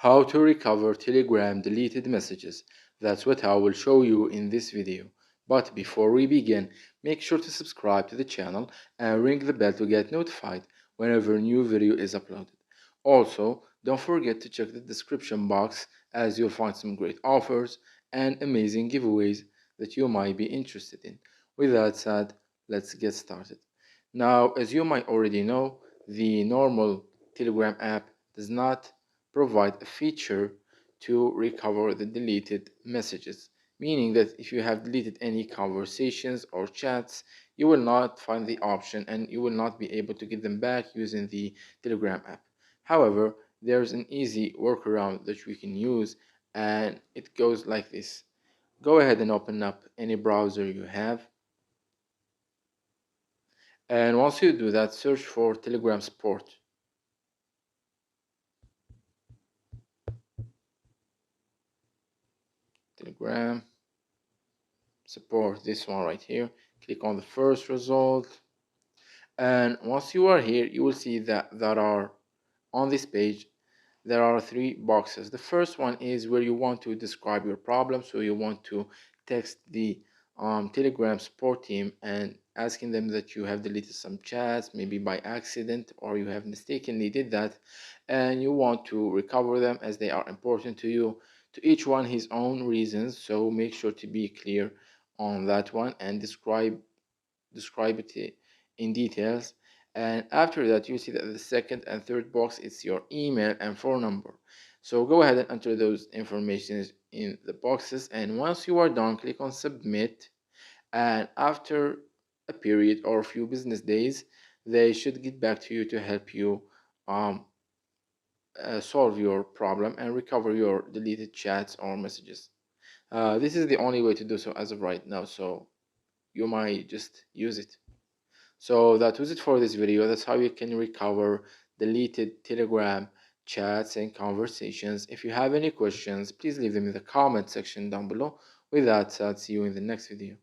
How to recover Telegram deleted messages. That's what I will show you in this video. But before we begin, make sure to subscribe to the channel and ring the bell to get notified whenever a new video is uploaded. Also, don't forget to check the description box as you'll find some great offers and amazing giveaways that you might be interested in. With that said, let's get started. Now, as you might already know, the normal Telegram app does not provide a feature to recover the deleted messages, meaning that if you have deleted any conversations or chats, you will not find the option and you will not be able to get them back using the Telegram app. However, there's an easy workaround that we can use, and it goes like this. Go ahead and open up any browser you have, and once you do that, search for Telegram support. Telegram support, this one right here. Click on the first result, and once you are here, you will see that there are on this page there are three boxes. The first one is where you want to describe your problem, so you want to text the Telegram support team and asking them that you have deleted some chats, maybe by accident, or you have mistakenly did that, and you want to recover them as they are important to you. To each one his own reasons, so make sure to be clear on that one and describe it in details. And after that, you see that the second and third box, it's your email and phone number. So go ahead and enter those informations in the boxes, and once you are done, click on submit, and after a period or a few business days, they should get back to you to help you um, solve your problem and recover your deleted chats or messages. This is the only way to do so as of right now, so you might just use it. So that was it for this video. That's how you can recover deleted Telegram chats and conversations. If you have any questions, please leave them in the comment section down below. With that said, see you in the next video.